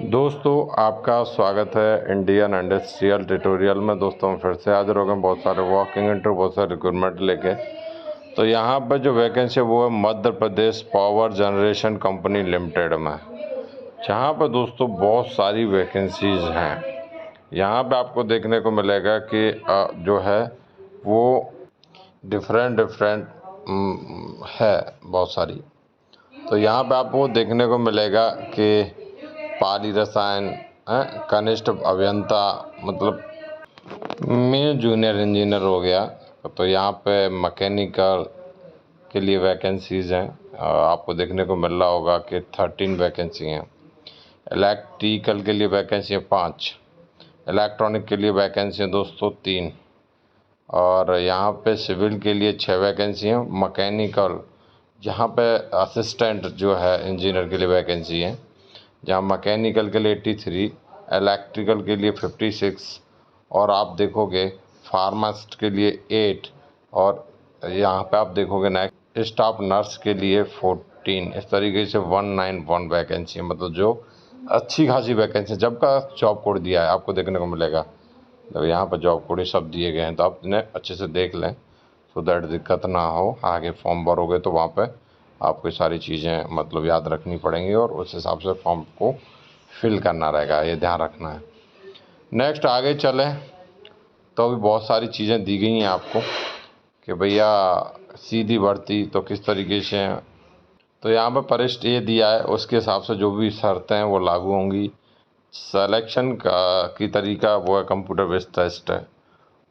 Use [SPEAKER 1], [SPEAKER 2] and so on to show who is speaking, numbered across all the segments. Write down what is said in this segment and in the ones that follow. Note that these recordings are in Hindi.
[SPEAKER 1] दोस्तों आपका स्वागत है इंडियन इंडस्ट्रियल ट्यूटोरियल में। दोस्तों हम फिर से हाजिर हो गए बहुत सारे वॉकिंग इंटरव्यू बहुत सारे रिक्रूटमेंट लेके। तो यहाँ पर जो वैकेंसी है वो है Madhya Pradesh power generation company limited में, जहाँ पर दोस्तों बहुत सारी वैकेंसीज हैं। यहाँ पे आपको देखने को मिलेगा कि जो है वो डिफरेंट है बहुत सारी। तो यहाँ पे आपको देखने को मिलेगा कि पाली रसायन कनिष्ठ अभियंता मतलब में जूनियर इंजीनियर हो गया। तो यहाँ पे मैकेनिकल के लिए वैकेंसीज़ हैं, आपको देखने को मिल रहा होगा कि 13 वैकेंसी हैं। इलेक्ट्रिकल के लिए वैकेंसी है 5, इलेक्ट्रॉनिक के लिए वैकेंसी है दोस्तों 3, और यहाँ पे सिविल के लिए 6 वैकेंसी हैं। मैकेनिकल जहाँ पे असिस्टेंट जो है इंजीनियर के लिए वैकेंसी है, जहाँ मैकेनिकल के लिए 83, इलेक्ट्रिकल के लिए 56, और आप देखोगे फार्मासिस्ट के लिए 8, और यहाँ पे आप देखोगे नेक्स्ट स्टाफ नर्स के लिए 14। इस तरीके से 191 वैकेंसी है, मतलब जो अच्छी खासी वैकेंसी जब का जॉब कोड दिया है आपको देखने को मिलेगा। तो यहाँ पर जॉब कोड सब दिए गए हैं, तो आप इन्हें अच्छे से देख लें सो दैट दिक्कत ना हो। आगे फॉर्म भरोगे तो वहाँ पे आपको सारी चीज़ें मतलब याद रखनी पड़ेंगी और उस हिसाब से फॉर्म को फिल करना रहेगा, ये ध्यान रखना है। नेक्स्ट आगे चलें तो अभी बहुत सारी चीज़ें दी गई हैं आपको कि भैया सीधी भर्ती तो किस तरीके से है। तो यहाँ पर परिशिष्ट ये दिया है, उसके हिसाब से जो भी शर्तें हैं वो लागू होंगी। सिलेक्शन की तरीका वो है कंप्यूटर बेस्ड टेस्ट है,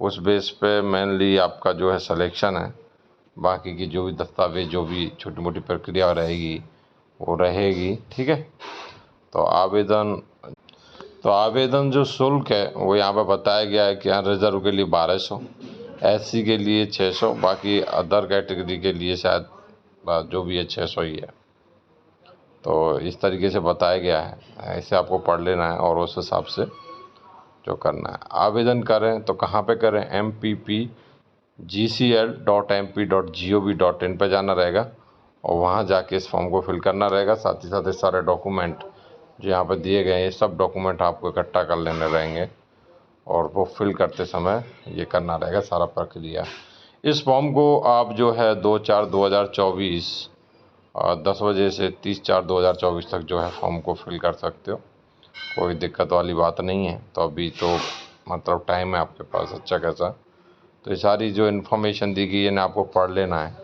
[SPEAKER 1] उस बेस पे मेनली आपका जो है सिलेक्शन है। बाकी की जो भी दस्तावेज जो भी छोटी मोटी प्रक्रिया रहेगी वो रहेगी, ठीक है। तो आवेदन जो शुल्क है वो यहाँ पर बताया गया है कि यहाँ रिजर्व के लिए 1200, SC के लिए 600, बाकी अदर कैटेगरी के लिए शायद जो भी है 600 ही है। तो इस तरीके से बताया गया है, ऐसे आपको पढ़ लेना है और उस हिसाब से जो करना है। आवेदन करें तो कहाँ पे करें, mppgcl.mp.gov.in पे जाना रहेगा और वहाँ जाके इस फॉर्म को फिल करना रहेगा। साथ ही साथ ये सारे डॉक्यूमेंट जो यहाँ पे दिए गए हैं ये सब डॉक्यूमेंट आपको इकट्ठा कर लेने रहेंगे और वो फिल करते समय ये करना रहेगा सारा प्रक्रिया। इस फॉर्म को आप जो है 2/4/2024 10 बजे से 30/4/2024 तक जो है फॉर्म को फिल कर सकते हो, कोई दिक्कत वाली बात नहीं है। तो अभी तो मतलब टाइम है आपके पास अच्छा खासा। तो ये सारी जो इन्फॉर्मेशन दी गई है ना आपको पढ़ लेना है।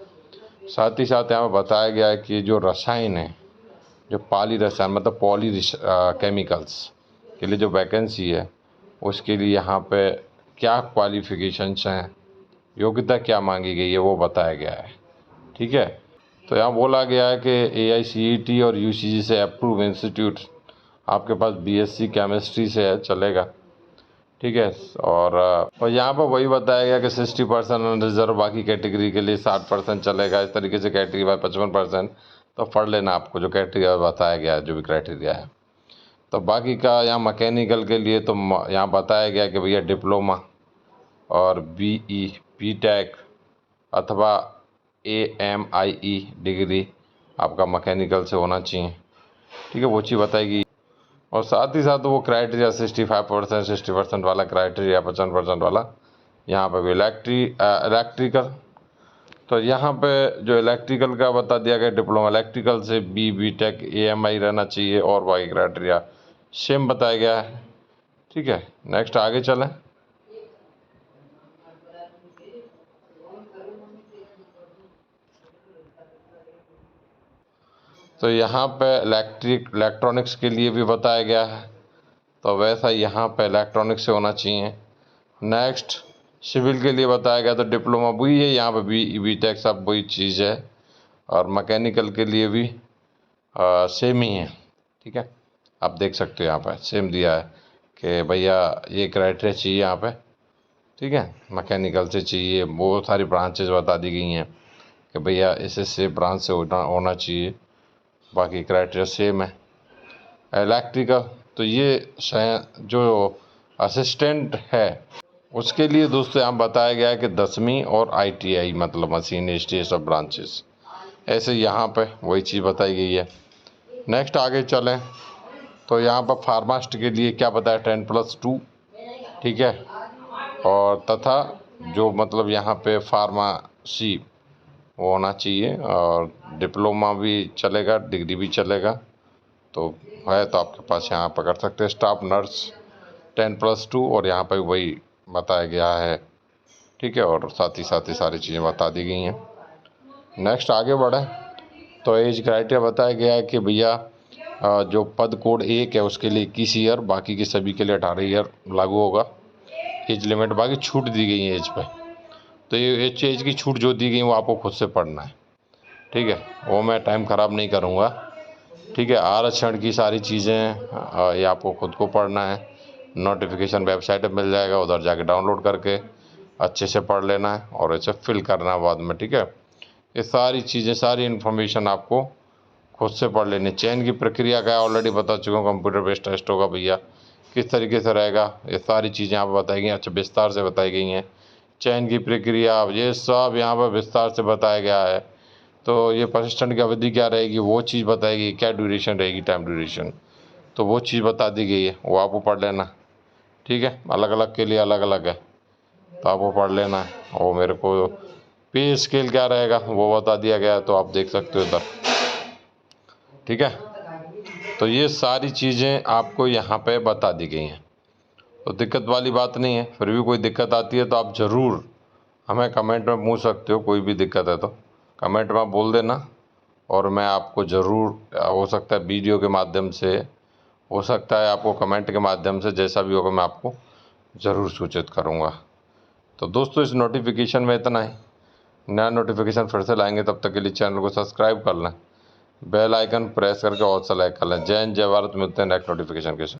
[SPEAKER 1] साथ ही साथ यहाँ पर बताया गया है कि जो रसायन है, जो पाली रसायन मतलब पॉली केमिकल्स के लिए जो वैकेंसी है उसके लिए यहाँ पे क्या क्वालिफ़िकेशंस हैं, योग्यता क्या मांगी गई है वो बताया गया है, ठीक है। तो यहाँ बोला गया है कि AICTE और UGC से अप्रूव इंस्टीट्यूट, आपके पास BSc केमिस्ट्री से है चलेगा, ठीक है। और यहाँ पर वही बताया गया कि 60% रिजर्व, बाकी कैटेगरी के लिए 60% चलेगा। इस तरीके से कैटेगरी वाइज 55%। तो पढ़ लेना आपको जो कैटेगरी बताया गया है, जो भी क्राइटेरिया है। तो बाकी का यहाँ मैकेनिकल के लिए तो यहाँ बताया गया कि भैया डिप्लोमा और BTech अथवा AMIE डिग्री आपका मैकेनिकल से होना चाहिए, ठीक है, वो चीज़ बताएगी। और साथ ही साथ वो क्राइटेरिया 65%, 60% वाला क्राइटेरिया, 55% वाला यहाँ पे भी इलेक्ट्रिकल। तो यहाँ पे जो इलेक्ट्रिकल का बता दिया गया, डिप्लोमा इलेक्ट्रिकल से BTech AMI रहना चाहिए और बाकी क्राइटेरिया सेम बताया गया है, ठीक है। नेक्स्ट आगे चलें। तो यहाँ पे इलेक्ट्रॉनिक्स के लिए भी बताया गया है, तो वैसा यहाँ पे इलेक्ट्रॉनिक्स से होना चाहिए। नेक्स्ट सिविल के लिए बताया गया तो डिप्लोमा वही है, यहाँ पे BTech सब वही चीज़ है, और मैकेनिकल के लिए भी सेम ही है, ठीक है। आप देख सकते हो यहाँ पे सेम दिया है कि भैया ये क्राइटेरिया चाहिए यहाँ पे, ठीक है। मैकेनिकल से चाहिए, बहुत सारी ब्रांचेज बता दी गई हैं कि भैया इसे ब्रांच से होना चाहिए, बाकी क्राइटेरिया सेम है। इलेक्ट्रिकल तो ये जो असिस्टेंट है उसके लिए दोस्तों यहाँ बताया गया है कि 10वीं और ITI मतलब मशीनिस्ट, ये सब ब्रांचेस ऐसे यहाँ पे वही चीज़ बताई गई है। नेक्स्ट आगे चलें तो यहाँ पर फार्मास्ट के लिए क्या बताया 10+2, ठीक है। और तथा जो मतलब यहाँ पे फार्मेसी वो होना चाहिए, और डिप्लोमा भी चलेगा, डिग्री भी चलेगा, तो है तो आपके पास यहाँ पर कर सकते हैं। स्टाफ नर्स 10+2, और यहाँ पर वही बताया गया है, ठीक है। और साथ ही सारी चीज़ें बता दी गई हैं। नेक्स्ट आगे बढ़े तो एज क्राइटेरिया बताया गया है कि भैया जो पद कोड 1 है उसके लिए 21 ईयर, बाकी के सभी के लिए 18 ईयर लागू होगा एज लिमिट। बाकी छूट दी गई है एज पे, तो ये एज की छूट जो दी गई वो आपको खुद से पढ़ना है, ठीक है। वो मैं टाइम ख़राब नहीं करूँगा, ठीक है। आरक्षण की सारी चीज़ें ये आपको खुद को पढ़ना है। नोटिफिकेशन वेबसाइट पर मिल जाएगा, उधर जाके डाउनलोड करके अच्छे से पढ़ लेना है और इसे फिल करना है बाद में, ठीक है। ये सारी चीज़ें, सारी इन्फॉर्मेशन आपको खुद से पढ़ लेनी। चयन की प्रक्रिया क्या है ऑलरेडी बता चुका हूँ, कंप्यूटर बेस्ड टेस्ट होगा भैया, किस तरीके से रहेगा ये सारी चीज़ें यहाँ पर बताई गई, अच्छा विस्तार से बताई गई हैं। चयन की प्रक्रिया ये सब यहाँ पर विस्तार से बताया गया है। तो ये प्रशिक्षण की अवधि क्या रहेगी वो चीज़ बताएगी, क्या ड्यूरेशन रहेगी, टाइम ड्यूरेशन, तो वो चीज़ बता दी गई है, वो आपको पढ़ लेना, ठीक है। अलग अलग के लिए अलग अलग है, तो आपको पढ़ लेना है। और मेरे को पे स्केल क्या रहेगा वो बता दिया गया है, तो आप देख सकते हो इधर, ठीक है। तो ये सारी चीज़ें आपको यहाँ पे बता दी गई हैं, तो दिक्कत वाली बात नहीं है। फिर भी कोई दिक्कत आती है तो आप ज़रूर हमें कमेंट में पूछ सकते हो, कोई भी दिक्कत है तो कमेंट में बोल देना, और मैं आपको ज़रूर, हो सकता है वीडियो के माध्यम से, हो सकता है आपको कमेंट के माध्यम से, जैसा भी होगा मैं आपको ज़रूर सूचित करूँगा। तो दोस्तों इस नोटिफिकेशन में इतना ही। नया नोटिफिकेशन फिर से लाएंगे, तब तक के लिए चैनल को सब्सक्राइब कर लें, बेल आइकन प्रेस करके ऑल सेलेक्ट कर लें। जय हिंद, जय भारत। मिलते हैं नेक्स्ट नोटिफिकेशन के साथ।